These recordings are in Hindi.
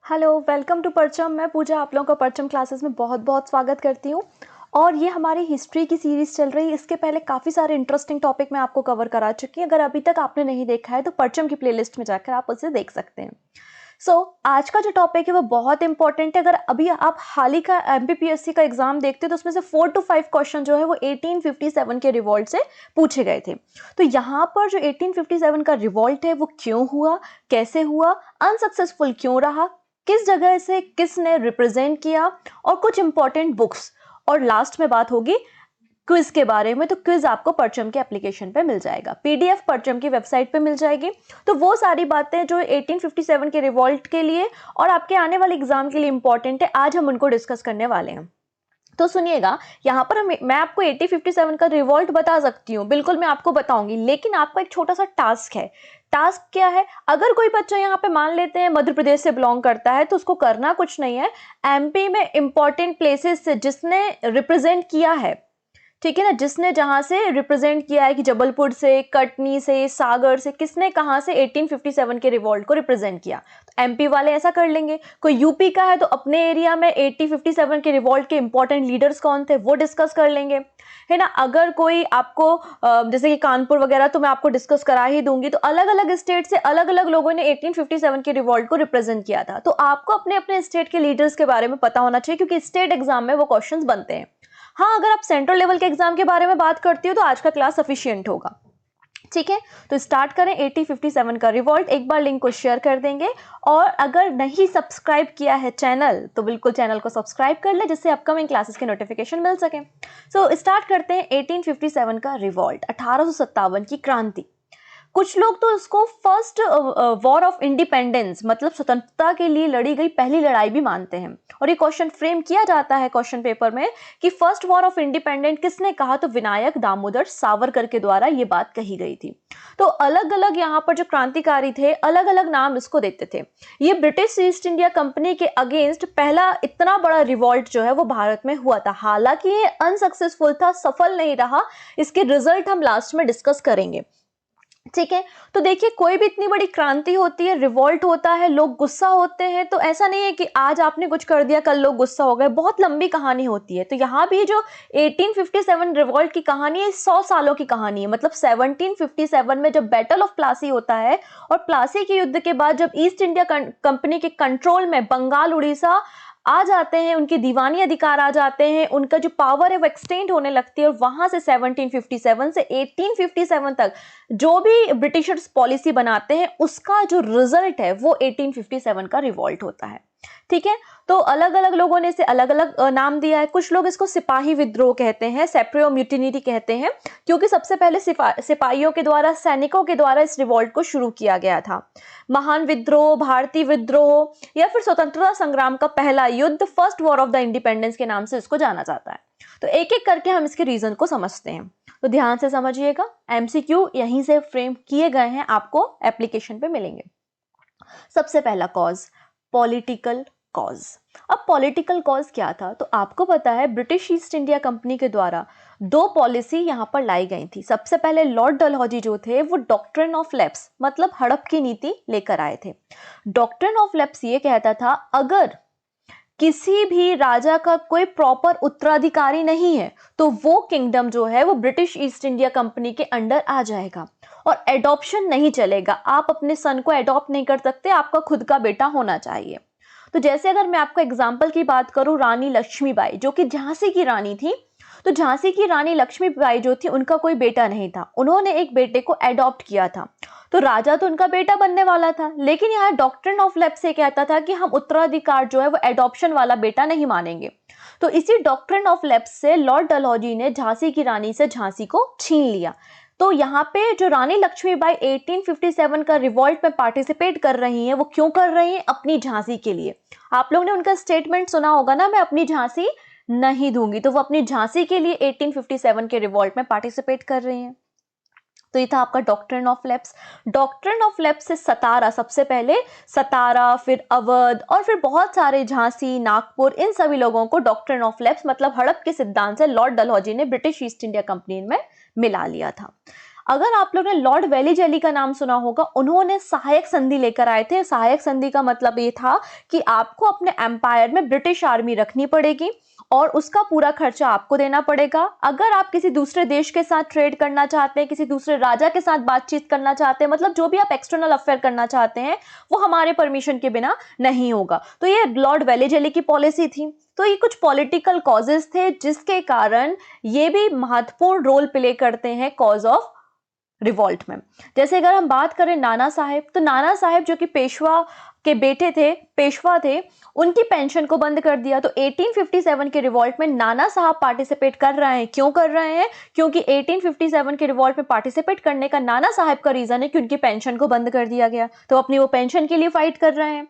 हेलो, वेलकम टू परचम। मैं पूजा आप लोगों का परचम क्लासेस में बहुत बहुत स्वागत करती हूँ। और ये हमारी हिस्ट्री की सीरीज़ चल रही है। इसके पहले काफ़ी सारे इंटरेस्टिंग टॉपिक मैं आपको कवर करा चुकी हूँ। अगर अभी तक आपने नहीं देखा है तो परचम की प्लेलिस्ट में जाकर आप उसे देख सकते हैं। आज का जो टॉपिक है वो बहुत इंपॉर्टेंट है। अगर अभी आप हाल ही का एमपीपीएससी का एग्जाम देखते हैं तो उसमें से 4 to 5 क्वेश्चन जो है वो 1857 के रिवॉल्ट से पूछे गए थे। तो यहाँ पर जो 1857 का रिवॉल्ट है वो क्यों हुआ, कैसे हुआ, अनसक्सेसफुल क्यों रहा, किस जगह से किसने रिप्रेजेंट किया, और कुछ इंपॉर्टेंट बुक्स, और लास्ट में बात होगी क्विज के बारे में। तो क्विज आपको परचम के एप्लीकेशन पे मिल जाएगा, पीडीएफ परचम की वेबसाइट पे मिल जाएगी। तो वो सारी बातें जो 1857 के रिवॉल्ट के लिए और आपके आने वाले एग्जाम के लिए इंपॉर्टेंट है, आज हम उनको डिस्कस करने वाले हैं। तो सुनिएगा, यहाँ पर मैं आपको 1857 का रिवॉल्ट बता सकती हूँ, बिल्कुल मैं आपको बताऊंगी, लेकिन आपका एक छोटा सा टास्क है। टास्क क्या है? अगर कोई बच्चा यहाँ पे मान लेते हैं मध्य प्रदेश से बिलोंग करता है तो उसको करना कुछ नहीं है। एमपी में इंपॉर्टेंट प्लेसेस से जिसने रिप्रेजेंट किया है, ठीक है ना, जिसने जहां से रिप्रेजेंट किया है कि जबलपुर से, कटनी से, सागर से, किसने कहां से 1857 के रिवॉल्ट को रिप्रेजेंट किया, तो एमपी वाले ऐसा कर लेंगे। कोई यूपी का है तो अपने एरिया में 1857 के रिवॉल्ट के इंपॉर्टेंट लीडर्स कौन थे वो डिस्कस कर लेंगे, है ना। अगर कोई आपको जैसे कि कानपुर वगैरह तो मैं आपको डिस्कस करा ही दूंगी। तो अलग अलग स्टेट से अलग अलग लोगों ने 1857 के रिवॉल्ट को रिप्रेजेंट किया था। तो आपको अपने अपने स्टेट के लीडर्स के बारे में पता होना चाहिए, क्योंकि स्टेट एग्जाम में वो क्वेश्चंस बनते हैं। हाँ, अगर आप सेंट्रल लेवल के एग्जाम के बारे में बात करती हो तो आज का क्लास सफिशिएंट होगा, ठीक है। तो स्टार्ट करें 1857 का रिवॉल्ट। एक बार लिंक को शेयर कर देंगे, और अगर नहीं सब्सक्राइब किया है चैनल तो बिल्कुल चैनल को सब्सक्राइब कर ले, जिससे अपकमिंग क्लासेस के नोटिफिकेशन मिल सके। स्टार्ट करते हैं 1857 का रिवॉल्ट, 1857 की क्रांति। कुछ लोग तो इसको फर्स्ट वॉर ऑफ इंडिपेंडेंस, मतलब स्वतंत्रता के लिए लड़ी गई पहली लड़ाई भी मानते हैं। और ये क्वेश्चन फ्रेम किया जाता है क्वेश्चन पेपर में कि फर्स्ट वॉर ऑफ इंडिपेंडेंस किसने कहा, तो विनायक दामोदर सावरकर के द्वारा ये बात कही गई थी। तो अलग अलग यहाँ पर जो क्रांतिकारी थे अलग अलग नाम इसको देते थे। ये ब्रिटिश ईस्ट इंडिया कंपनी के अगेंस्ट पहला इतना बड़ा रिवॉल्ट जो है वो भारत में हुआ था। हालांकि ये अनसक्सेसफुल था, सफल नहीं रहा। इसके रिजल्ट हम लास्ट में डिस्कस करेंगे, ठीक है। तो देखिए, कोई भी इतनी बड़ी क्रांति होती है, रिवॉल्ट होता है, लोग गुस्सा होते हैं, तो ऐसा नहीं है कि आज आपने कुछ कर दिया कल लोग गुस्सा हो गए। बहुत लंबी कहानी होती है। तो यहाँ भी जो 1857 रिवॉल्ट की कहानी है 100 सालों की कहानी है। मतलब 1757 में जब बैटल ऑफ प्लासी होता है, और प्लासी के युद्ध के बाद जब ईस्ट इंडिया कंपनी के कंट्रोल में बंगाल, उड़ीसा आ जाते हैं, उनके दीवानी अधिकार आ जाते हैं, उनका जो पावर है वो एक्सटेंड होने लगती है। और वहां से 1757 से 1857 तक जो भी ब्रिटिशर्स पॉलिसी बनाते हैं उसका जो रिजल्ट है वो 1857 का रिवॉल्ट होता है, ठीक है। तो अलग अलग लोगों ने इसे अलग अलग नाम दिया है। कुछ लोग इसको सिपाही विद्रोह कहते हैं, सेपरेट म्यूटिनी कहते हैं, क्योंकि सबसे पहले सिपाहियों के द्वारा, सैनिकों के द्वारा इस रिवॉल्ट को शुरू किया गया था। महान विद्रोह, भारतीय विद्रोह, या फिर स्वतंत्रता संग्राम का पहला युद्ध, first war of the independence के नाम से इसको जाना जाता है। तो एक एक करके हम इसके रीजन को समझते हैं। तो ध्यान से समझिएगा, एमसीक्यू यहीं से फ्रेम किए गए हैं, आपको एप्लीकेशन पे मिलेंगे। सबसे पहला कॉज, पॉलिटिकल कॉज। अब पॉलिटिकल कॉज क्या था? तो आपको पता है ब्रिटिश ईस्ट इंडिया कंपनी के द्वारा 2 पॉलिसी यहां पर लाई गई थी। सबसे पहले लॉर्ड डलहौजी जो थे वो डॉक्ट्रिन ऑफ लैप्स, मतलब हड़प की नीति लेकर आए थे। डॉक्ट्रिन ऑफ लैप्स ये कहता था, अगर किसी भी राजा का कोई प्रॉपर उत्तराधिकारी नहीं है तो वो किंगडम जो है वो ब्रिटिश ईस्ट इंडिया कंपनी के अंडर आ जाएगा, और एडॉप्शन नहीं चलेगा। आप अपने सन को एडॉप्ट नहीं कर सकते, आपका खुद का बेटा होना चाहिए। तो जैसे अगर मैं आपको एग्जाम्पल की बात करूं, रानी लक्ष्मीबाई जो कि झांसी की रानी थी, तो झांसी की रानी लक्ष्मीबाई जो थी उनका कोई बेटा नहीं था, उन्होंने एक बेटे को एडॉप्ट किया था। तो राजा तो उनका बेटा बनने वाला था, लेकिन यहाँ डॉक्ट्रिन ऑफ लैप्स से कहता था कि हम उत्तराधिकार जो है वो एडॉप्शन वाला बेटा नहीं मानेंगे। तो इसी डॉक्ट्रिन ऑफ लैप्स से लॉर्ड डलहौजी ने झांसी की रानी से झांसी को छीन लिया। तो यहाँ पे जो रानी लक्ष्मीबाई 1857 का रिवॉल्ट में पार्टिसिपेट कर रही हैं, वो क्यों कर रही हैं? अपनी झांसी के लिए। आप लोग ने उनका स्टेटमेंट सुना होगा ना, मैं अपनी झांसी नहीं दूंगी। तो वो अपनी झांसी के लिए 1857 के रिवॉल्ट में पार्टिसिपेट कर रही हैं। तो ये था आपका doctrine of lapse. Doctrine of lapse से सतारा, सबसे पहले सतारा, फिर अवध, और फिर बहुत सारे झांसी, नागपुर, इन सभी लोगों को डॉक्ट्रिन ऑफ लैप्स मतलब हड़प के सिद्धांत से लॉर्ड डलहौजी ने ब्रिटिश ईस्ट इंडिया कंपनी में मिला लिया था। अगर आप लोग ने लॉर्ड वेलीजेली का नाम सुना होगा, उन्होंने सहायक संधि लेकर आए थे। सहायक संधि का मतलब ये था कि आपको अपने एम्पायर में ब्रिटिश आर्मी रखनी पड़ेगी और उसका पूरा खर्चा आपको देना पड़ेगा। अगर आप किसी दूसरे देश के साथ ट्रेड करना चाहते हैं, किसी दूसरे राजा के साथ बातचीत करना चाहते हैं, मतलब जो भी आप एक्सटर्नल अफेयर करना चाहते हैं, वो हमारे परमिशन के बिना नहीं होगा। तो ये लॉर्ड वेलीजेली की पॉलिसी थी। तो ये कुछ पॉलिटिकल कॉजेस थे जिसके कारण ये भी महत्वपूर्ण रोल प्ले करते हैं कॉज ऑफ रिवॉल्ट में। जैसे अगर हम बात करें नाना साहेब, तो नाना साहेब जो कि पेशवा के बेटे थे, पेशवा थे, उनकी पेंशन को बंद कर दिया। तो 1857 के रिवॉल्ट में नाना साहब पार्टिसिपेट कर रहे हैं। क्यों कर रहे हैं? क्योंकि 1857 के रिवॉल्ट में पार्टिसिपेट करने का नाना साहब का रीजन है कि उनकी पेंशन को बंद कर दिया गया, तो अपनी वो पेंशन के लिए फाइट कर रहे हैं।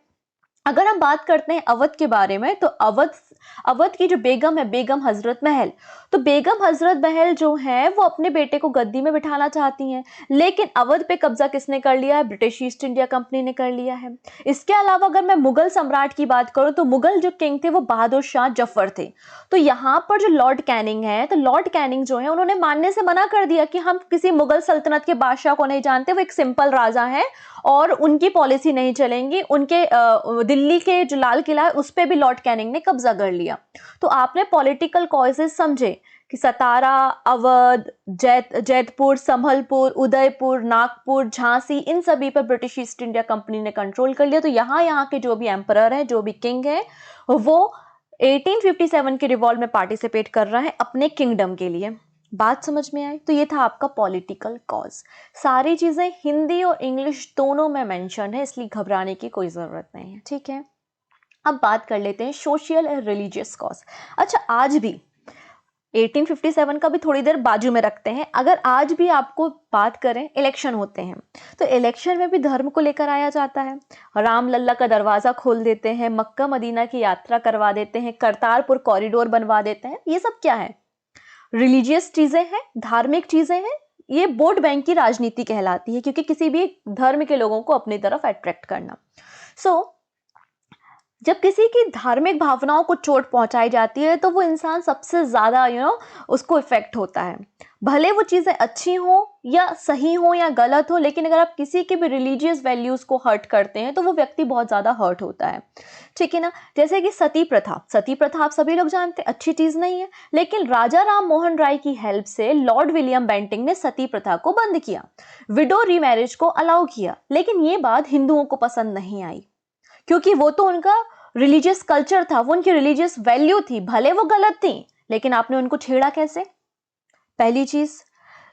अगर हम बात करते हैं अवध के बारे में, तो अवध की जो बेगम है, बेगम हजरत महल, तो बेगम हजरत महल जो है वो अपने बेटे को गद्दी में बिठाना चाहती हैं, लेकिन अवध पे कब्जा किसने कर लिया है? ब्रिटिश ईस्ट इंडिया कंपनी ने कर लिया है। इसके अलावा अगर मैं मुगल सम्राट की बात करूं, तो मुगल जो किंग थे वो बहादुर शाह जफर थे। तो यहाँ पर जो लॉर्ड कैनिंग है, तो लॉर्ड कैनिंग जो है उन्होंने मानने से मना कर दिया कि हम किसी मुगल सल्तनत के बादशाह को नहीं जानते, वो एक सिंपल राजा है और उनकी पॉलिसी नहीं चलेंगी। उनके दिल्ली के जो लाल किला है उस पे भी लॉर्ड कैनिंग ने कब्जा कर लिया। तो आपने पॉलिटिकल कॉजेस समझे कि सतारा, अवध, जैतपुर, संभलपुर, उदयपुर, नागपुर, झांसी, इन सभी पर ब्रिटिश ईस्ट इंडिया कंपनी ने कंट्रोल कर लिया। तो यहाँ के जो भी एम्परर है, जो भी किंग है, वो 1857 के रिवॉल्ट में पार्टिसिपेट कर रहा है अपने किंगडम के लिए। बात समझ में आई? तो ये था आपका पॉलिटिकल कॉज। सारी चीजें हिंदी और इंग्लिश दोनों में मेंशन है, इसलिए घबराने की कोई जरूरत नहीं है, ठीक है। अब बात कर लेते हैं सोशल और रिलीजियस कॉज। अच्छा, आज भी 1857 का भी थोड़ी देर बाजू में रखते हैं। अगर आज भी आपको बात करें, इलेक्शन होते हैं, तो इलेक्शन में भी धर्म को लेकर आया जाता है। राम लल्ला का दरवाजा खोल देते हैं, मक्का मदीना की यात्रा करवा देते हैं, करतारपुर कॉरिडोर बनवा देते हैं। ये सब क्या है? रिलीजियस चीजें हैं, धार्मिक चीजें हैं। ये वोट बैंक की राजनीति कहलाती है, क्योंकि किसी भी धर्म के लोगों को अपनी तरफ अट्रैक्ट करना। जब किसी की धार्मिक भावनाओं को चोट पहुंचाई जाती है, तो वो इंसान सबसे ज्यादा उसको इफेक्ट होता है। भले वो चीजें अच्छी हो या सही हो या गलत हो, लेकिन अगर आप किसी के भी रिलीजियस वैल्यूज को हर्ट करते हैं, तो वो व्यक्ति बहुत ज्यादा हर्ट होता है, ठीक है ना। जैसे कि सती प्रथा, सती प्रथा आप सभी लोग जानते हैं अच्छी चीज नहीं है, लेकिन राजा राम मोहन राय की हेल्प से लॉर्ड विलियम बेंटिंग ने सती प्रथा को बंद किया, विडो रीमैरिज को अलाउ किया। लेकिन ये बात हिंदुओं को पसंद नहीं आई, क्योंकि वो तो उनका रिलीजियस कल्चर था, वो उनकी रिलीजियस वैल्यू थी, भले वो गलत थी, लेकिन आपने उनको छेड़ा कैसे? पहली चीज।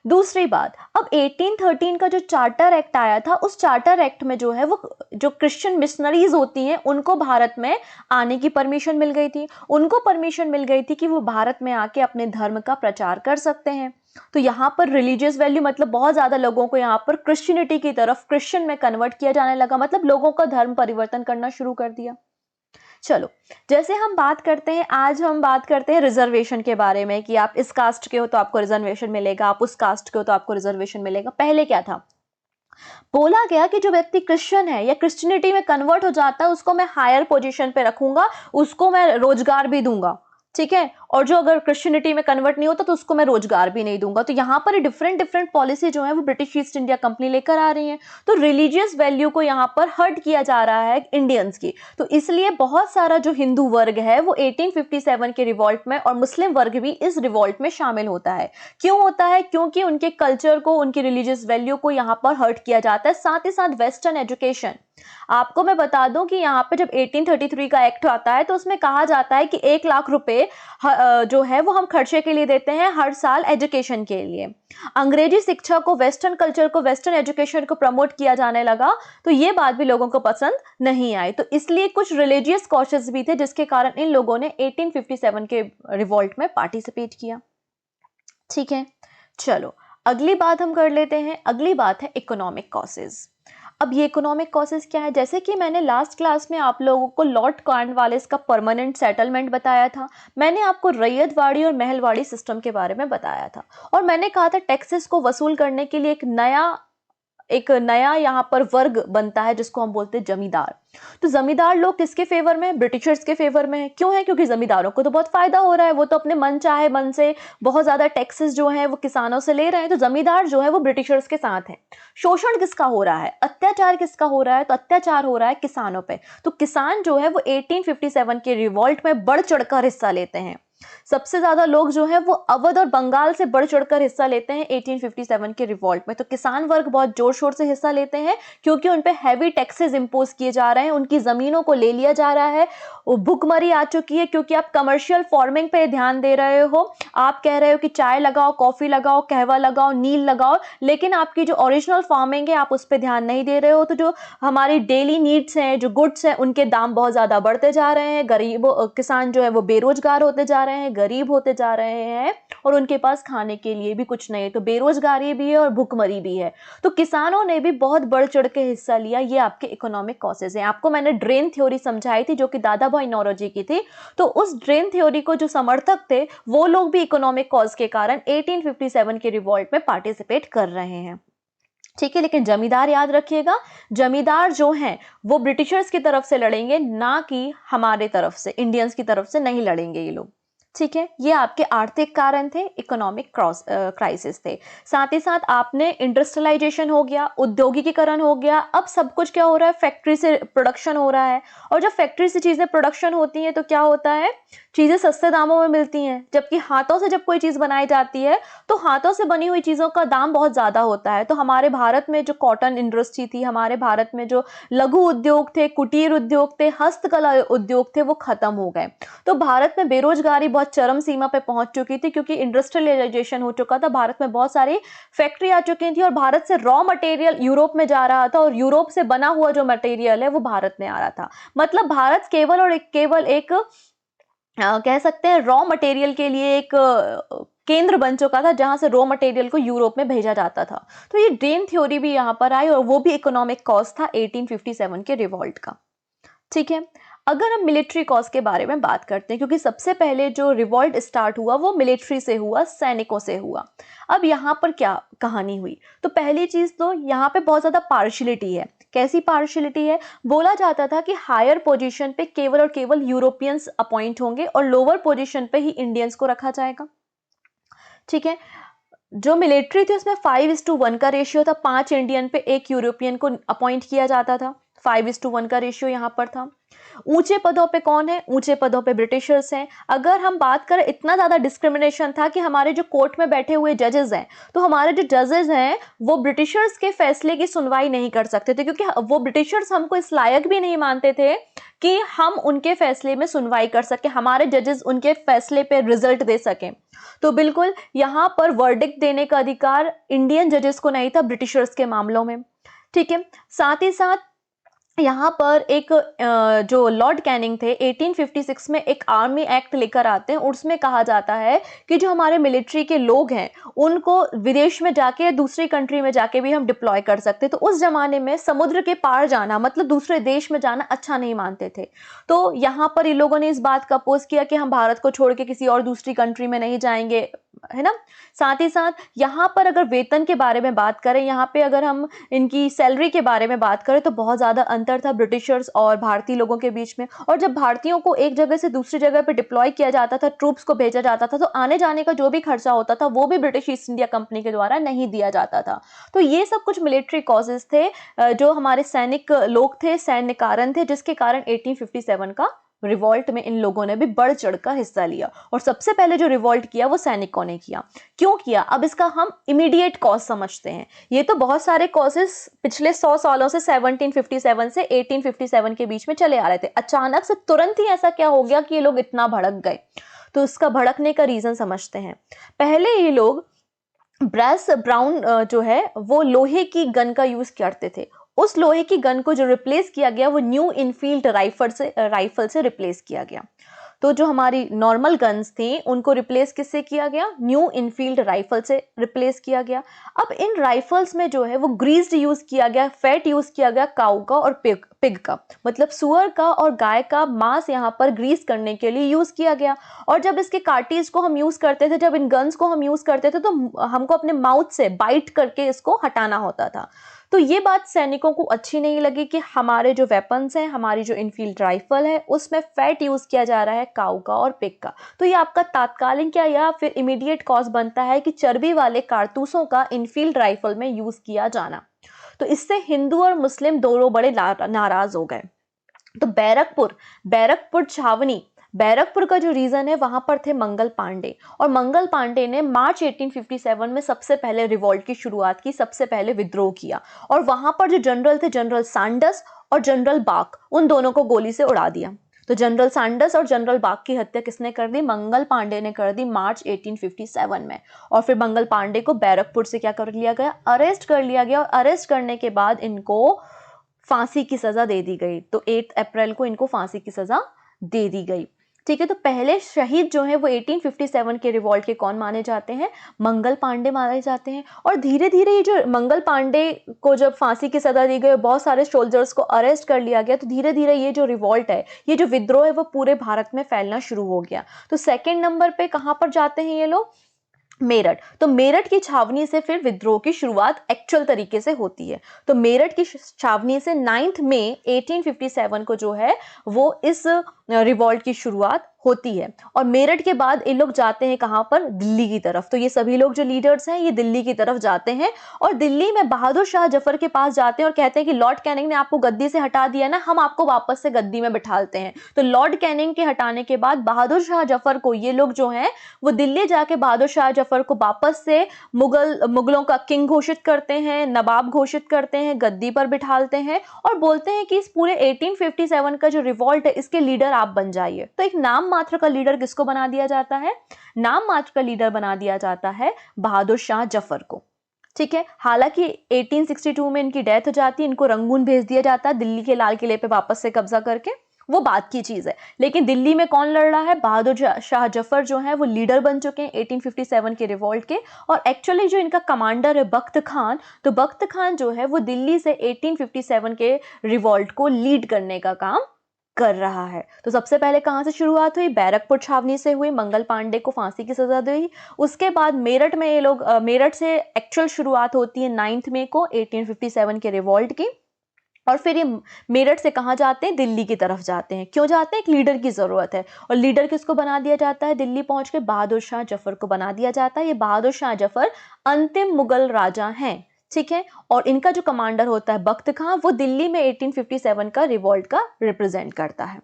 दूसरी बात, अब 1813 का जो चार्टर एक्ट आया था, उस चार्टर एक्ट में जो है वो जो क्रिश्चियन मिशनरीज होती हैं उनको भारत में आने की परमिशन मिल गई थी। उनको परमिशन मिल गई थी कि वो भारत में आके अपने धर्म का प्रचार कर सकते हैं। तो यहाँ पर रिलीजियस वैल्यू मतलब बहुत ज्यादा लोगों को यहाँ पर क्रिश्चियनिटी की तरफ, क्रिश्चियन में कन्वर्ट किया जाने लगा, मतलब लोगों का धर्म परिवर्तन करना शुरू कर दिया। चलो, जैसे हम बात करते हैं, आज हम बात करते हैं रिजर्वेशन के बारे में कि आप इस कास्ट के हो तो आपको रिजर्वेशन मिलेगा, आप उस कास्ट के हो तो आपको रिजर्वेशन मिलेगा। पहले क्या था? बोला गया कि जो व्यक्ति क्रिश्चियन है या क्रिश्चियनिटी में कन्वर्ट हो जाता है, उसको मैं हायर पोजीशन पे रखूंगा, उसको मैं रोजगार भी दूंगा, ठीक है। और जो अगर क्रिश्चियनिटी में कन्वर्ट नहीं होता तो उसको मैं रोजगार भी नहीं दूंगा। तो यहाँ पर डिफरेंट पॉलिसी जो है वो ब्रिटिश ईस्ट इंडिया कंपनी लेकर आ रही है। तो रिलीजियस वैल्यू को यहाँ पर हर्ट किया जा रहा है इंडियंस की। तो इसलिए बहुत सारा जो हिंदू वर्ग है वो 1857 के रिवॉल्ट में, और मुस्लिम वर्ग भी इस रिवॉल्ट में शामिल होता है। क्यों होता है? क्योंकि उनके कल्चर को, उनकी रिलीजियस वैल्यू को यहाँ पर हर्ट किया जाता है। साथ ही साथ वेस्टर्न एजुकेशन, आपको मैं बता दूं कि यहाँ पे जब 1833 का एक्ट आता है तो उसमें कहा जाता है कि 1 लाख रुपए जो है वो हम खर्चे के लिए देते हैं हर साल एजुकेशन के लिए। अंग्रेजी शिक्षा को, वेस्टर्न कल्चर को, वेस्टर्न एजुकेशन को प्रमोट किया जाने लगा, तो ये बात भी लोगों को पसंद नहीं आई। तो इसलिए कुछ रिलीजियस कॉशेस भी थे जिसके कारण इन लोगों ने 1857 के रिवॉल्ट में पार्टिसिपेट किया, ठीक है। चलो, अगली बात हम कर लेते हैं। अगली बात है इकोनॉमिक कॉसेस। अब ये इकोनॉमिक कॉसेस क्या है? जैसे कि मैंने लास्ट क्लास में आप लोगों को लॉर्ड कॉर्नवालिस का परमानेंट सेटलमेंट बताया था, मैंने आपको रैयतवाड़ी और महलवाड़ी सिस्टम के बारे में बताया था, और मैंने कहा था टैक्सेस को वसूल करने के लिए एक नया एक नया यहाँ पर वर्ग बनता है जिसको हम बोलते हैं जमींदार। तो जमींदार लोग किसके फेवर में? ब्रिटिशर्स के फेवर में है। क्यों है? क्योंकि जमींदारों को तो बहुत फायदा हो रहा है, वो तो अपने मन चाहे मन से बहुत ज्यादा टैक्सेस जो है वो किसानों से ले रहे हैं, तो जमींदार जो है वो ब्रिटिशर्स के साथ है। शोषण किसका हो रहा है? अत्याचार किसका हो रहा है? तो अत्याचार हो रहा है किसानों पे। तो किसान जो है वो 1857 के रिवॉल्ट में बढ़ चढ़कर हिस्सा लेते हैं। सबसे ज्यादा लोग जो है वो अवध और बंगाल से बढ़ चढ़कर हिस्सा लेते हैं 1857 के रिवॉल्ट में। तो किसान वर्ग बहुत जोर शोर से हिस्सा लेते हैं क्योंकि उन पे हैवी टैक्सेस इंपोज किए जा रहे हैं, उनकी जमीनों को ले लिया जा रहा है, भुखमरी आ चुकी है क्योंकि आप कमर्शियल फार्मिंग पे ध्यान दे रहे हो। आप कह रहे हो कि चाय लगाओ, कॉफी लगाओ, कहवा लगाओ, नील लगाओ, लेकिन आपकी जो ओरिजिनल फार्मिंग है आप उस पर ध्यान नहीं दे रहे हो। तो जो हमारी डेली नीड्स हैं, जो गुड्स हैं, उनके दाम बहुत ज्यादा बढ़ते जा रहे हैं। गरीबों किसान जो है वो बेरोजगार होते जा रहे हैं, गरीब होते जा रहे हैं और उनके पास खाने के लिए भी कुछ नहीं है। तो बेरोजगारी भी है और भुखमरी भी है। तो किसानों ने भी बहुत बढ़ चढ़ के हिस्सा लिया। ये आपके इकोनॉमिक कॉजेज हैं। आपको मैंने ड्रेन थ्योरी समझाई थी जो कि दादा भाई नौरोजी की थी। तो उस ड्रेन थ्योरी को जो समर्थक थे वो लोग भी इकोनॉमिक कॉज के कारण 1857 के रिवॉल्ट में पार्टिसिपेट कर रहे हैं। ठीक है, लेकिन जमींदार याद रखिएगा, जमींदार जो हैं वो ब्रिटिशर्स की तरफ से लड़ेंगे, ना कि हमारे तरफ से, इंडियंस की तरफ से नहीं लड़ेंगे ये लोग। ठीक है, ये आपके आर्थिक कारण थे, इकोनॉमिक क्राइसिस थे। साथ ही साथ आपने इंडस्ट्रियलाइजेशन हो गया, औद्योगिकीकरण हो गया। अब सब कुछ क्या हो रहा है? फैक्ट्री से प्रोडक्शन हो रहा है, और जब फैक्ट्री से चीजें प्रोडक्शन होती हैं तो क्या होता है? चीजें सस्ते दामों में मिलती हैं। जबकि हाथों से जब कोई चीज बनाई जाती है तो हाथों से बनी हुई चीजों का दाम बहुत ज्यादा होता है। तो हमारे भारत में जो कॉटन इंडस्ट्री थी, हमारे भारत में जो लघु उद्योग थे, कुटीर उद्योग थे, हस्तकला उद्योग थे, वो खत्म हो गए। तो भारत में बेरोजगारी बहुत चरम सीमा पे पहुंच चुकी थी क्योंकि इंडस्ट्रियलाइजेशन हो चुका था। भारत में बहुत सारी फैक्ट्री आ चुकी थी और भारत से रॉ मटेरियल यूरोप में जा रहा था और यूरोप से बना हुआ जो मटेरियल है वो भारत में आ रहा था। मतलब भारत केवल और केवल एक कह सकते हैं रॉ मटेरियल के लिए एक केंद्र बन चुका था जहां से रॉ मटेरियल को यूरोप में भेजा जाता था। तो ये ड्रेन थ्योरी भी यहां पर आई और वो भी इकोनॉमिक कॉज था 1857 के रिवॉल्ट का। ठीक है, अगर हम मिलिट्री कॉज के बारे में बात करते हैं, क्योंकि सबसे पहले जो रिवॉल्ट स्टार्ट हुआ वो मिलिट्री से हुआ, सैनिकों से हुआ। अब यहाँ पर क्या कहानी हुई? तो पहली चीज तो यहाँ पे बहुत ज्यादा पार्शियलिटी है। कैसी पार्शियलिटी है? बोला जाता था कि हायर पोजीशन पे केवल और केवल यूरोपियंस अपॉइंट होंगे और लोअर पोजीशन पे ही इंडियंस को रखा जाएगा। ठीक है, जो मिलिट्री थी उसमें 5:1 का रेशियो था। 5 इंडियन पे 1 यूरोपियन को अपॉइंट किया जाता था। 5:1 का रेशियो यहां पर था। ऊंचे पदों पे कौन है? ऊंचे पदों पे ब्रिटिशर्स हैं। अगर हम बात करें, इतना ज्यादा डिस्क्रिमिनेशन था कि हमारे जो कोर्ट में बैठे हुए जजेस हैं, तो हमारे जो जजेस हैं वो ब्रिटिशर्स के फैसले की सुनवाई नहीं कर सकते थे, क्योंकि वो ब्रिटिशर्स हमको इस लायक भी नहीं मानते थे कि हम उनके फैसले में सुनवाई कर सके, हमारे जजेस उनके फैसले पे रिजल्ट दे सकें। तो बिल्कुल यहां पर वर्डिक्ट देने का अधिकार इंडियन जजेस को नहीं था, ब्रिटिशर्स के मामलों में। ठीक है, साथ ही साथ यहाँ पर एक जो लॉर्ड कैनिंग थे 1856 में एक आर्मी एक्ट लेकर आते हैं। उसमें कहा जाता है कि जो हमारे मिलिट्री के लोग हैं उनको विदेश में जाके, दूसरी कंट्री में जाके भी हम डिप्लॉय कर सकते। तो उस जमाने में समुद्र के पार जाना, मतलब दूसरे देश में जाना, अच्छा नहीं मानते थे। तो यहाँ पर इन लोगों ने इस बात का अपोज किया कि हम भारत को छोड़ के किसी और दूसरी कंट्री में नहीं जाएंगे, है ना। साथ ही साथ यहाँ पर अगर वेतन के बारे में बात करें, यहाँ पे अगर हम इनकी सैलरी के बारे में बात करें तो बहुत ज्यादा अंतर था ब्रिटिशर्स और भारतीय लोगों के बीच में। और जब भारतीयों को एक जगह से दूसरी जगह पे डिप्लॉय किया जाता था, ट्रूप्स को भेजा जाता था, तो आने जाने का जो भी खर्चा होता था वो भी ब्रिटिश ईस्ट इंडिया कंपनी के द्वारा नहीं दिया जाता था। तो ये सब कुछ मिलिट्री कॉजेज थे, जो हमारे सैनिक लोग थे, सैन्य कारण थे, जिसके कारण 1857 का रिवॉल्ट में इन लोगों ने भी बढ़ चढ़कर हिस्सा लिया। और सबसे पहले जो रिवॉल्ट किया वो सैनिकों ने किया। क्यों किया? अब इसका हम इमीडिएट कॉज समझते हैं। ये तो बहुत सारे कॉजेस पिछले 100 सालों से 1757 से 1857 के बीच में चले आ रहे थे। अचानक से तुरंत ही ऐसा क्या हो गया कि ये लोग इतना भड़क गए? तो इसका भड़कने का रीजन समझते हैं। पहले ये लोग ब्रास ब्राउन जो है वो लोहे की गन का यूज करते थे। उस लोहे की गन को जो रिप्लेस किया गया वो न्यू इनफील्ड राइफल से रिप्लेस किया गया। तो जो हमारी नॉर्मल गन्स थी उनको रिप्लेस किससे किया गया? न्यू इनफील्ड राइफल से रिप्लेस किया गया। अब इन राइफल्स में जो है वो ग्रीस्ड यूज किया गया, फैट यूज किया गया काऊ का और पिग पिग का, मतलब सुअर का और गाय का मांस यहाँ पर ग्रीस करने के लिए यूज किया गया। और जब इसके कार्टिज को हम यूज करते थे, जब इन गन्स को हम यूज करते थे, तो हमको अपने माउथ से बाइट करके इसको हटाना होता था। तो ये बात सैनिकों को अच्छी नहीं लगी कि हमारे जो वेपन्स हैं, हमारी जो इनफील्ड राइफल है, उसमें फैट यूज किया जा रहा है काऊ का और पिग का। तो ये आपका तात्कालिक क्या या फिर इमीडिएट कॉज बनता है कि चर्बी वाले कारतूसों का इनफील्ड राइफल में यूज किया जाना। तो इससे हिंदू और मुस्लिम दोनों बड़े नाराज हो गए। तो बैरकपुर छावनी, बैरकपुर का जो रीजन है, वहां पर थे मंगल पांडे, और मंगल पांडे ने मार्च 1857 में सबसे पहले रिवॉल्ट की शुरुआत की, सबसे पहले विद्रोह किया। और वहां पर जो जनरल थे, जनरल सैंडर्स और जनरल बाक, उन दोनों को गोली से उड़ा दिया। तो जनरल सैंडर्स और जनरल बाक की हत्या किसने कर दी? मंगल पांडे ने कर दी मार्च 1857 में। और फिर मंगल पांडे को बैरकपुर से क्या कर लिया गया? अरेस्ट कर लिया गया। और अरेस्ट करने के बाद इनको फांसी की सजा दे दी गई। तो 8 अप्रैल को इनको फांसी की सजा दे दी गई। ठीक है, तो पहले शहीद जो है वो 1857 के रिवॉल्ट के कौन माने जाते हैं? मंगल पांडे माने जाते हैं। और धीरे धीरे ये जो मंगल पांडे को जब फांसी की सजा दी गई, बहुत सारे सोल्जर्स को अरेस्ट कर लिया गया, तो धीरे धीरे ये जो रिवॉल्ट है, ये जो विद्रोह है, वो पूरे भारत में फैलना शुरू हो गया। तो सेकेंड नंबर पे कहां पर जाते हैं ये लोग? मेरठ। तो मेरठ की छावनी से फिर विद्रोह की शुरुआत एक्चुअल तरीके से होती है। तो मेरठ की छावनी से 9 मई 1857 को जो है वो इस रिवॉल्ट की शुरुआत होती है। और मेरठ के बाद ये लोग जाते हैं कहां पर? दिल्ली की तरफ। तो ये सभी लोग जो लीडर्स हैं, ये दिल्ली की तरफ जाते हैं और दिल्ली में बहादुर शाह जफर के पास जाते हैं और कहते हैं कि लॉर्ड कैनिंग ने आपको गद्दी से हटा दिया ना, हम आपको वापस से गद्दी में बिठालते हैं। तो लॉर्ड कैनिंग के हटाने के बाद बहादुर शाह जफर को ये लोग जो हैं वो दिल्ली जाके बहादुर शाह जफर को वापस से मुगलों का किंग घोषित करते हैं, नवाब घोषित करते हैं, गद्दी पर बिठालते हैं और बोलते हैं कि इस पूरे 1857 का जो रिवॉल्ट है, इसके लीडर आप बन जाइए। तो एक नाम मात्र का लीडर किसको बना दिया जाता है? नाम मात्र का लीडर बना दिया जाता है बहादुर शाह जफर को। ठीक है, हालांकि 1862 में इनकी डेथ हो जाती है, इनको रंगून भेज दिया जाता है दिल्ली के लाल किले पे वापस से कब्जा करके, वो बात की चीज है। लेकिन दिल्ली में कौन लड़ रहा है? बहादुर शाह जफर जो है वो लीडर बन चुके हैं 1857 के रिवॉल्ट के। और एक्चुअली जो इनका कमांडर है बख्त खान, तो बख्त खान जो है वो दिल्ली से 1857 के रिवॉल्ट को लीड करने का काम कर रहा है। तो सबसे पहले कहां से शुरुआत हुई? बैरकपुर छावनी से हुई, मंगल पांडे को फांसी की सजा दी। उसके बाद मेरठ में ये लोग मेरठ से एक्चुअल शुरुआत होती है 9 मई को 1857 के रिवॉल्ट की। और फिर ये मेरठ से कहां जाते हैं? दिल्ली की तरफ जाते हैं। क्यों जाते हैं? एक लीडर की जरूरत है। और लीडर किसको बना दिया जाता है? दिल्ली पहुंच के बहादुर शाह जफर को बना दिया जाता है। ये बहादुर शाह जफर अंतिम मुगल राजा हैं। ठीक है, और इनका जो कमांडर होता है बख्त खां, वो दिल्ली में 1857 का रिवॉल्ट का रिप्रेजेंट करता है।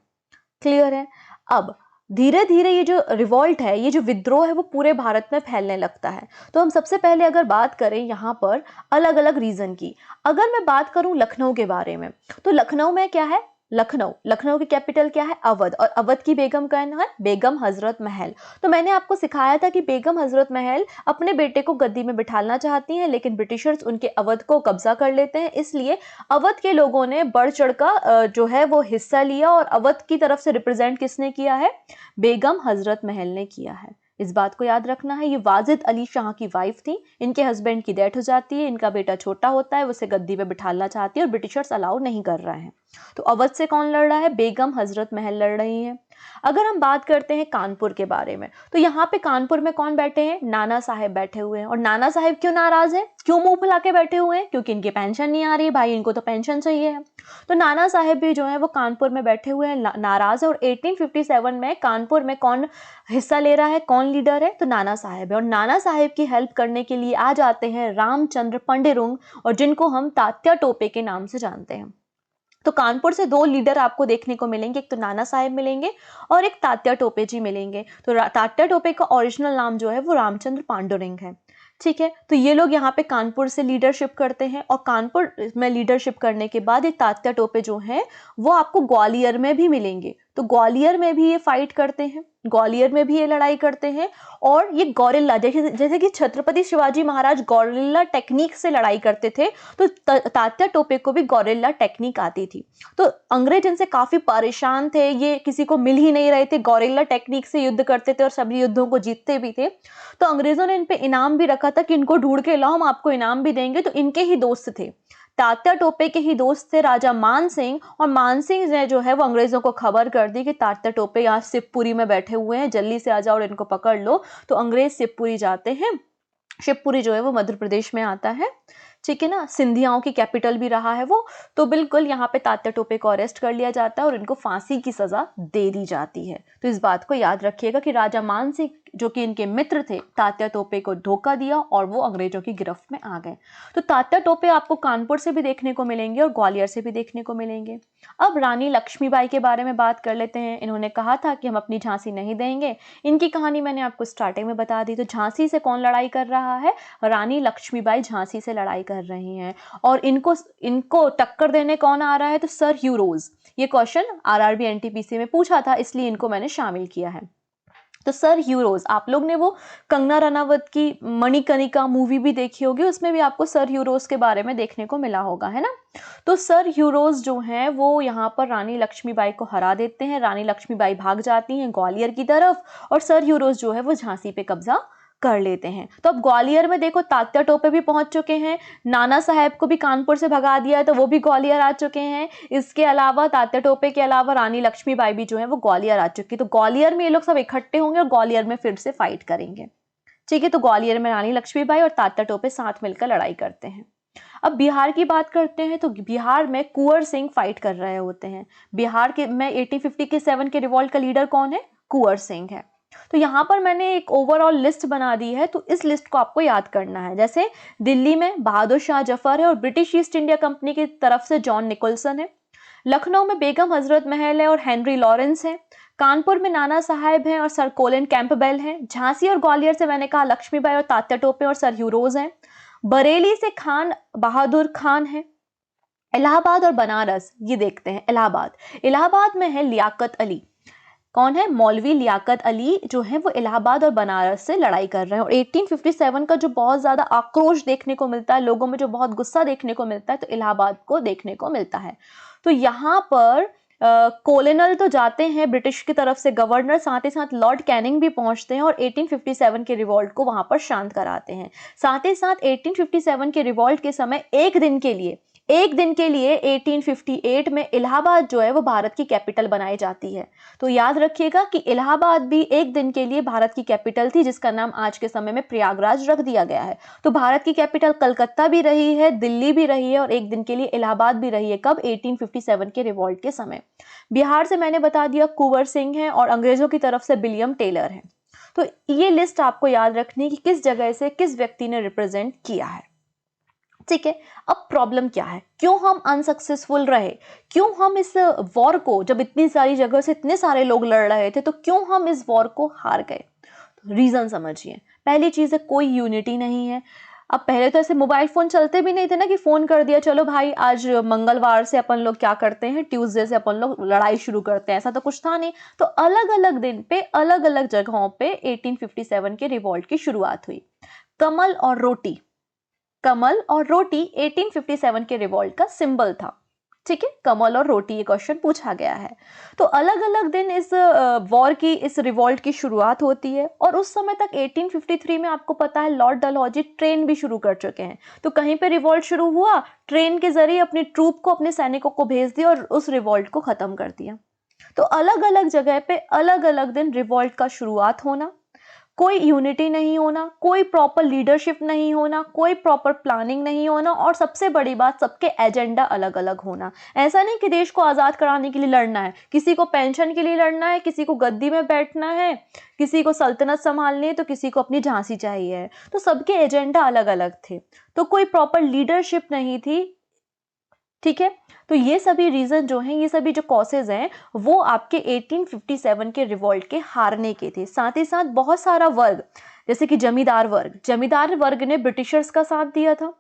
क्लियर है? अब धीरे धीरे ये जो रिवॉल्ट है, ये जो विद्रोह है, वो पूरे भारत में फैलने लगता है। तो हम सबसे पहले अगर बात करें यहाँ पर अलग अलग रीजन की, अगर मैं बात करूं लखनऊ के बारे में, तो लखनऊ में क्या है? लखनऊ की कैपिटल क्या है? अवध। और अवध की बेगम कौन है? बेगम हजरत महल। तो मैंने आपको सिखाया था कि बेगम हजरत महल अपने बेटे को गद्दी में बिठाना चाहती हैं, लेकिन ब्रिटिशर्स उनके अवध को कब्जा कर लेते हैं। इसलिए अवध के लोगों ने बढ़ चढ़ का जो है वो हिस्सा लिया और अवध की तरफ से रिप्रेजेंट किसने किया है? बेगम हजरत महल ने किया है। इस बात को याद रखना है। ये वाजिद अली शाह की वाइफ थी, इनके हस्बैंड की डेथ हो जाती है, इनका बेटा छोटा होता है, उसे गद्दी पे बिठाना चाहती है और ब्रिटिशर्स अलाउ नहीं कर रहे हैं। तो अवध से कौन लड़ रहा है? बेगम हजरत महल लड़ रही है। अगर हम बात करते हैं कानपुर के बारे में, तो यहाँ पे कानपुर में कौन बैठे हैं? नाना साहेब बैठे हुए हैं। और नाना साहेब क्यों नाराज हैं? क्यों मुंह फुला के बैठे हुए हैं? क्योंकि इनकी पेंशन नहीं आ रही है भाई, इनको तो पेंशन चाहिए है। तो नाना साहेब भी जो है वो कानपुर में बैठे हुए हैं, नाराज है। और 1857 में कानपुर में कौन हिस्सा ले रहा है? कौन लीडर है? तो नाना साहेब है। और नाना साहेब की हेल्प करने के लिए आ जाते हैं रामचंद्र पंडेरुंग, और जिनको हम तात्या टोपे के नाम से जानते हैं। तो कानपुर से 2 लीडर आपको देखने को मिलेंगे, एक तो नाना साहेब मिलेंगे और एक तात्या टोपे जी मिलेंगे। तो तात्या टोपे का ओरिजिनल नाम जो है वो रामचंद्र पांडुरंग है। ठीक है, तो ये लोग यहाँ पे कानपुर से लीडरशिप करते हैं। और कानपुर में लीडरशिप करने के बाद ये तात्या टोपे जो हैं वो आपको ग्वालियर में भी मिलेंगे। तो ग्वालियर में भी ये फाइट करते हैं, ग्वालियर में भी ये लड़ाई करते हैं। और ये गौरिल्ला, जैसे कि छत्रपति शिवाजी महाराज गौरिल्ला टेक्निक से लड़ाई करते थे, तो तात्या टोपे को भी गौरिल्ला टेक्निक आती थी। तो अंग्रेज इनसे काफी परेशान थे, ये किसी को मिल ही नहीं रहे थे, गौरिल्ला टेक्निक से युद्ध करते थे और सभी युद्धों को जीतते भी थे। तो अंग्रेजों ने इन पे इनाम भी रखा था कि इनको ढूंढ के लाओ, हम आपको इनाम भी देंगे। तो इनके ही दोस्त थे तात्या टोपे के ही दोस्त थे राजा मान सिंह, और मान सिंह ने जो है वो अंग्रेजों को खबर कर दी कि तात्या टोपे यहाँ शिवपुरी में बैठे हुए हैं, जल्दी से आ जाओ और इनको पकड़ लो। तो अंग्रेज शिवपुरी जाते हैं। शिवपुरी जो है वो मध्य प्रदेश में आता है, ठीक है ना, सिंधियाओं की कैपिटल भी रहा है वो। तो बिल्कुल यहाँ पे तात्या टोपे को अरेस्ट कर लिया जाता है और इनको फांसी की सजा दे दी जाती है। तो इस बात को याद रखिएगा कि राजा मान सिंह जो कि इनके मित्र थे, तात्या टोपे को धोखा दिया और वो अंग्रेजों की गिरफ्त में आ गए। तो तात्या टोपे आपको कानपुर से भी देखने को मिलेंगे और ग्वालियर से भी देखने को मिलेंगे। अब रानी लक्ष्मीबाई के बारे में बात कर लेते हैं। इन्होंने कहा था कि हम अपनी झांसी नहीं देंगे। इनकी कहानी मैंने आपको स्टार्टिंग में बता दी। तो झांसी से कौन लड़ाई कर रहा है? रानी लक्ष्मीबाई झांसी से लड़ाई कर रही हैं, और इनको टक्कर देने कौन आ रहा है? तो सर ह्यू रोज। ये क्वेश्चन आरआरबी एनटीपीसी में पूछा था, इसलिए इनको मैंने शामिल किया है। तो सर ह्यू रोज, आप लोग ने वो कंगना रनावत की मणिकर्णिका मूवी भी देखी होगी, उसमें भी आपको सर ह्यू रोज के बारे में देखने को मिला होगा, है ना। तो सर ह्यू रोज जो हैं वो यहाँ पर रानी लक्ष्मीबाई को हरा देते हैं। रानी लक्ष्मीबाई भाग जाती हैं ग्वालियर की तरफ, और सर ह्यू रोज जो है वो झांसी पे कब्जा कर लेते हैं। तो अब ग्वालियर में देखो तात्या टोपे भी पहुंच चुके हैं, नाना साहेब को भी कानपुर से भगा दिया है तो वो भी ग्वालियर आ चुके हैं। इसके अलावा तात्या टोपे के अलावा रानी लक्ष्मीबाई भी जो है वो ग्वालियर आ चुकी है। तो ग्वालियर में ये लोग सब इकट्ठे होंगे और ग्वालियर में फिर से फाइट करेंगे, ठीक है। तो ग्वालियर में रानी लक्ष्मीबाई और तात्या टोपे साथ मिलकर लड़ाई करते हैं। अब बिहार की बात करते हैं। तो बिहार में कुंवर सिंह फाइट कर रहे होते हैं। बिहार के में 1857 के रिवॉल्ट का लीडर कौन है? कुंवर सिंह है। तो यहाँ पर मैंने एक ओवरऑल लिस्ट बना दी है, तो इस लिस्ट को आपको याद करना है। जैसे दिल्ली में बहादुर शाह जफर है और ब्रिटिश ईस्ट इंडिया कंपनी की तरफ से जॉन निकोलसन है। लखनऊ में बेगम हजरत महल है और हेनरी लॉरेंस है। कानपुर में नाना साहेब हैं और सर कोलिन कैंपबेल हैं। झांसी और ग्वालियर से मैंने कहा लक्ष्मीबाई और तात्या टोपे और सर ह्यू रोज हैं। बरेली से खान बहादुर खान है। इलाहाबाद और बनारस, ये देखते हैं। इलाहाबाद में है लियाकत अली। कौन है? मौलवी लियाकत अली जो है वो इलाहाबाद और बनारस से लड़ाई कर रहे हैं। और 1857 का जो बहुत ज्यादा आक्रोश देखने को मिलता है, लोगों में जो बहुत गुस्सा देखने को मिलता है, तो इलाहाबाद को देखने को मिलता है। तो यहाँ पर कोलोनल तो जाते हैं ब्रिटिश की तरफ से गवर्नर, साथ ही साथ लॉर्ड कैनिंग भी पहुंचते हैं और 1857 के रिवॉल्ट को वहां पर शांत कराते हैं। साथ ही साथ 1857 के रिवॉल्ट के समय एक दिन के लिए 1858 में इलाहाबाद जो है वो भारत की कैपिटल बनाई जाती है। तो याद रखिएगा कि इलाहाबाद भी एक दिन के लिए भारत की कैपिटल थी, जिसका नाम आज के समय में प्रयागराज रख दिया गया है। तो भारत की कैपिटल कलकत्ता भी रही है, दिल्ली भी रही है और एक दिन के लिए इलाहाबाद भी रही है। कब? 1857 के रिवॉल्ट के समय। बिहार से मैंने बता दिया कुंवर सिंह है और अंग्रेजों की तरफ से विलियम टेलर है। तो ये लिस्ट आपको याद रखनी है कि किस जगह से किस व्यक्ति ने रिप्रेजेंट किया है, ठीक है। अब प्रॉब्लम क्या है? क्यों हम अनसक्सेसफुल रहे? क्यों हम इस वॉर को, जब इतनी सारी जगह से इतने सारे लोग लड़ रहे थे, तो क्यों हम इस वॉर को हार गए? रीजन समझिए। पहली चीज है कोई यूनिटी नहीं है। अब पहले तो ऐसे मोबाइल फोन चलते भी नहीं थे ना कि फोन कर दिया चलो भाई आज मंगलवार से अपन लोग क्या करते हैं, ट्यूसडे से अपन लोग लड़ाई शुरू करते हैं, ऐसा तो कुछ था नहीं। तो अलग अलग दिन पे अलग अलग जगहों पे 1857 के रिवॉल्ट की शुरुआत हुई। कमल और रोटी 1857 के रिवॉल्ट का सिंबल था, ठीक है। कमल और रोटी, ये क्वेश्चन पूछा गया है। तो अलग अलग दिन इस वॉर की, इस रिवॉल्ट की शुरुआत होती है। और उस समय तक 1853 में आपको पता है लॉर्ड डलहौजी ट्रेन भी शुरू कर चुके हैं। तो कहीं पे रिवॉल्ट शुरू हुआ, ट्रेन के जरिए अपनी ट्रूप को, अपने सैनिकों को भेज दिया और उस रिवॉल्ट को खत्म कर दिया। तो अलग अलग जगह पे अलग अलग दिन रिवॉल्ट का शुरुआत होना, कोई यूनिटी नहीं होना, कोई प्रॉपर लीडरशिप नहीं होना, कोई प्रॉपर प्लानिंग नहीं होना, और सबसे बड़ी बात सबके एजेंडा अलग अलग होना। ऐसा नहीं कि देश को आज़ाद कराने के लिए लड़ना है, किसी को पेंशन के लिए लड़ना है, किसी को गद्दी में बैठना है, किसी को सल्तनत संभालनी है, तो किसी को अपनी झांसी चाहिए। तो सबके एजेंडा अलग अलग थे, तो कोई प्रॉपर लीडरशिप नहीं थी, ठीक है। तो ये सभी रीजन जो हैं, ये सभी जो कॉसेज हैं, वो आपके 1857 के रिवॉल्ट के हारने के थे। साथ ही साथ बहुत सारा वर्ग, जैसे कि जमींदार वर्ग ने ब्रिटिशर्स का साथ दिया था,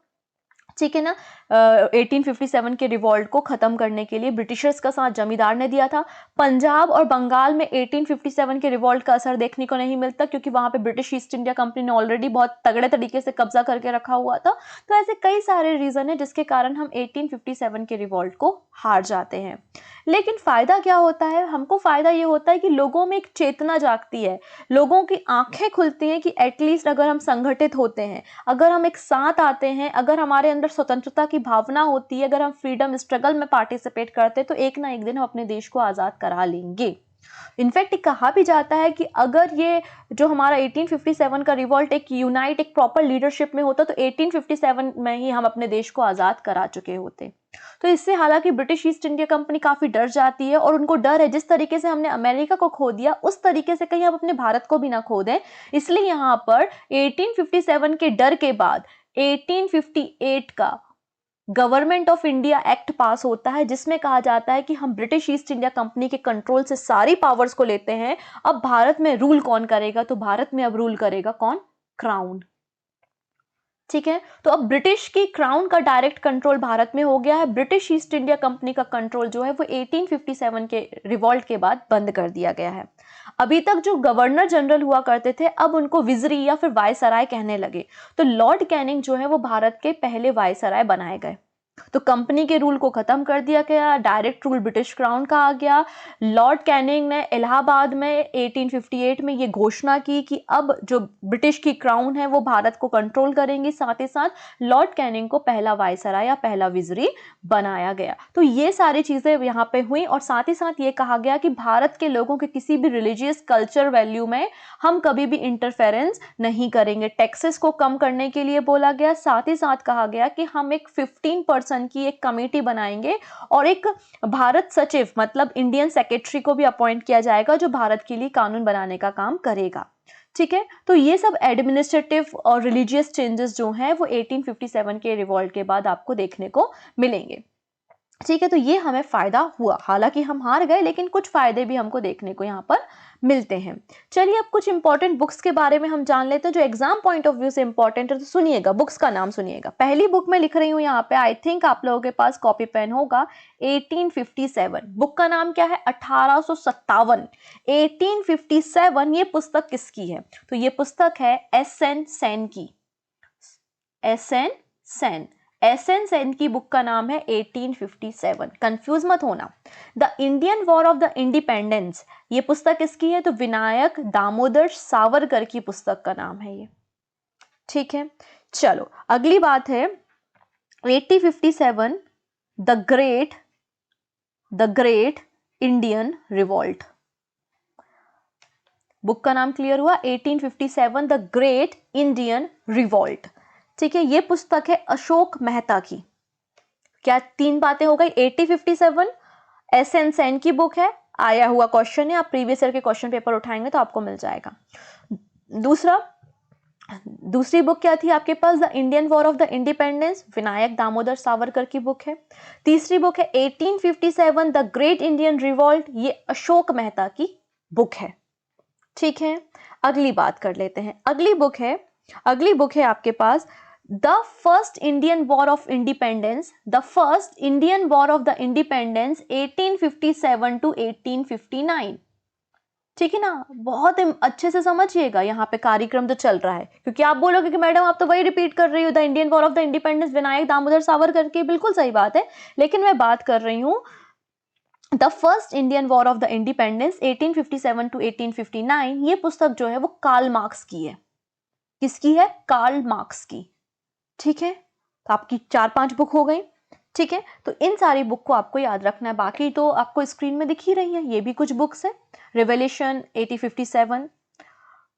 ठीक है ना। 1857 के रिवॉल्ट को खत्म करने के लिए ब्रिटिशर्स का साथ जमींदार ने दिया था। पंजाब और बंगाल में 1857 के रिवॉल्ट का असर देखने को नहीं मिलता, क्योंकि वहां पे ब्रिटिश ईस्ट इंडिया कंपनी ने ऑलरेडी बहुत तगड़े तरीके से कब्जा करके रखा हुआ था। तो ऐसे कई सारे रीजन है जिसके कारण हम 1857 के रिवॉल्ट को हार जाते हैं। लेकिन फायदा क्या होता है? हमको फायदा ये होता है कि लोगों में एक चेतना जागती है, लोगों की आंखें खुलती हैं कि एटलीस्ट अगर हम संगठित होते हैं, अगर हम एक साथ आते हैं, अगर हमारे अंदर स्वतंत्रता की भावना होती है, अगर हम फ्रीडम स्ट्रगल में पार्टिसिपेट करते हैं तो एक ना एक दिन हम अपने देश को आज़ाद करा लेंगे। इनफैक्ट कहा भी जाता है कि अगर ये जो हमारा 1857 का रिवॉल्ट एक यूनाइट एक प्रॉपर लीडरशिप में होता तो 1857 में ही हम अपने देश को आज़ाद करा चुके होते। तो इससे हालांकि ब्रिटिश ईस्ट इंडिया कंपनी काफ़ी डर जाती है और उनको डर है जिस तरीके से हमने अमेरिका को खो दिया उस तरीके से कहीं हम अपने भारत को भी ना खो दें, इसलिए यहाँ पर 1857 के डर के बाद 1858 का गवर्नमेंट ऑफ इंडिया एक्ट पास होता है जिसमें कहा जाता है कि हम ब्रिटिश ईस्ट इंडिया कंपनी के कंट्रोल से सारी पावर्स को लेते हैं। अब भारत में रूल कौन करेगा, तो भारत में अब रूल करेगा कौन, क्राउन। ठीक है, तो अब ब्रिटिश की क्राउन का डायरेक्ट कंट्रोल भारत में हो गया है। ब्रिटिश ईस्ट इंडिया कंपनी का कंट्रोल जो है वो 1857 के रिवॉल्ट के बाद बंद कर दिया गया है। अभी तक जो गवर्नर जनरल हुआ करते थे अब उनको विजरी या फिर वायसराय कहने लगे। तो लॉर्ड कैनिंग जो है वो भारत के पहले वायसराय बनाए गए। तो कंपनी के रूल को खत्म कर दिया गया, डायरेक्ट रूल ब्रिटिश क्राउन का आ गया। लॉर्ड कैनिंग ने इलाहाबाद में 1858 में ये घोषणा की कि अब जो ब्रिटिश की क्राउन है वो भारत को कंट्रोल करेंगी। साथ ही साथ लॉर्ड कैनिंग को पहला वायसराय या पहला विजरी बनाया गया। तो ये सारी चीजें यहाँ पे हुई और साथ ही साथ ये कहा गया कि भारत के लोगों के किसी भी रिलीजियस कल्चर वैल्यू में हम कभी भी इंटरफेरेंस नहीं करेंगे। टैक्सेस को कम करने के लिए बोला गया। साथ ही साथ कहा गया कि हम एक 15% की एक कमेटी बनाएंगे और एक भारत सचिव मतलब इंडियन सेक्रेटरी को भी अपॉइंट किया जाएगा जो भारत के लिए कानून बनाने का काम करेगा। ठीक है, तो ये सब एडमिनिस्ट्रेटिव और रिलीजियस चेंजेस जो हैं वो 1857 के रिवॉल्ट के बाद आपको देखने को मिलेंगे। ठीक है, तो ये हमें फायदा हुआ, हालांकि हम हार गए लेकिन कुछ फायदे भी हमको देखने को यहाँ पर मिलते हैं। चलिए अब कुछ इंपॉर्टेंट बुक्स के बारे में हम जान लेते हैं जो एग्जाम पॉइंट ऑफ व्यू से इंपॉर्टेंट है। तो सुनिएगा, बुक्स का नाम सुनिएगा। पहली बुक मैं लिख रही हूँ यहाँ पे, आई थिंक आप लोगों के पास कॉपी पेन होगा। 1857 बुक का नाम क्या है, 1857 1857। ये पुस्तक किसकी है, तो ये पुस्तक है एस.एन. सेन की। एस.एन. सेन, एस.एन. सेन की बुक का नाम है 1857। कंफ्यूज मत होना। The Indian war of the independence, ये पुस्तक किसकी है, तो विनायक दामोदर सावरकर की पुस्तक का नाम है ये। ठीक है, चलो अगली बात है 1857 the great Indian revolt. Book का नाम क्लियर हुआ, 1857 द ग्रेट इंडियन रिवॉल्ट। ठीक है, ये पुस्तक है अशोक मेहता की। क्या तीन बातें हो गई, 1857 एस.एन. सेन की बुक है, आया हुआ क्वेश्चन है, आप प्रीवियस ईयर के क्वेश्चन पेपर उठाएंगे तो आपको मिल जाएगा। दूसरी बुक क्या थी आपके पास, the Indian war of the independence, Vinayak Damodar Savarkar की बुक है। तीसरी बुक है 1857 द ग्रेट इंडियन रिवॉल्ट, ये अशोक मेहता की बुक है। ठीक है, अगली बात कर लेते हैं। अगली बुक है आपके पास the first Indian war of independence, 1857 to 1859। ठीक है ना, बहुत अच्छे से समझिएगा यहाँ पे कार्यक्रम जो चल रहा है, क्योंकि आप बोलोगे कि मैडम आप तो वही रिपीट कर रही हो, the Indian war of the independence Vinayak Damodar Savarkar की। बिल्कुल सही बात है, लेकिन मैं बात कर रही हूँ the first Indian war of the independence 1857 to 1859। ये पुस्तक जो है वो कार्ल मार्क्स की है। किसकी है, कार्ल मार्क्स की। ठीक है, तो आपकी 4-5 बुक हो गई। ठीक है, तो इन सारी बुक को आपको याद रखना है, बाकी तो आपको स्क्रीन में दिख ही रही है। ये भी कुछ बुक्स है, रेवोल्यूशन 1857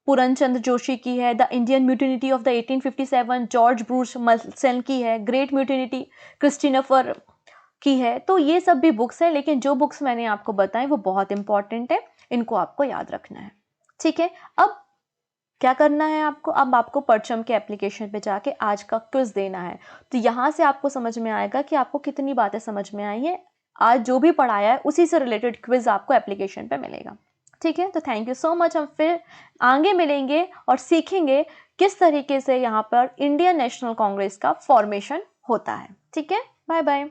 पूरनचंद्र जोशी की है, the Indian mutiny of the 1857 George Bruce Malleson की है, ग्रेट म्यूटिनिटी क्रिस्टिनफर की है। तो ये सब भी बुक्स है, लेकिन जो बुक्स मैंने आपको बताई वो बहुत इंपॉर्टेंट है, इनको आपको याद रखना है। ठीक है, अब क्या करना है आपको, अब आपको परचम के एप्लीकेशन पे जाके आज का क्विज देना है। तो यहाँ से आपको समझ में आएगा कि आपको कितनी बातें समझ में आई है। आज जो भी पढ़ाया है उसी से रिलेटेड क्विज आपको एप्लीकेशन पे मिलेगा। ठीक है, तो थैंक यू सो मच। हम फिर आगे मिलेंगे और सीखेंगे किस तरीके से यहाँ पर इंडियन नेशनल कांग्रेस का फॉर्मेशन होता है। ठीक है, बाय बाय।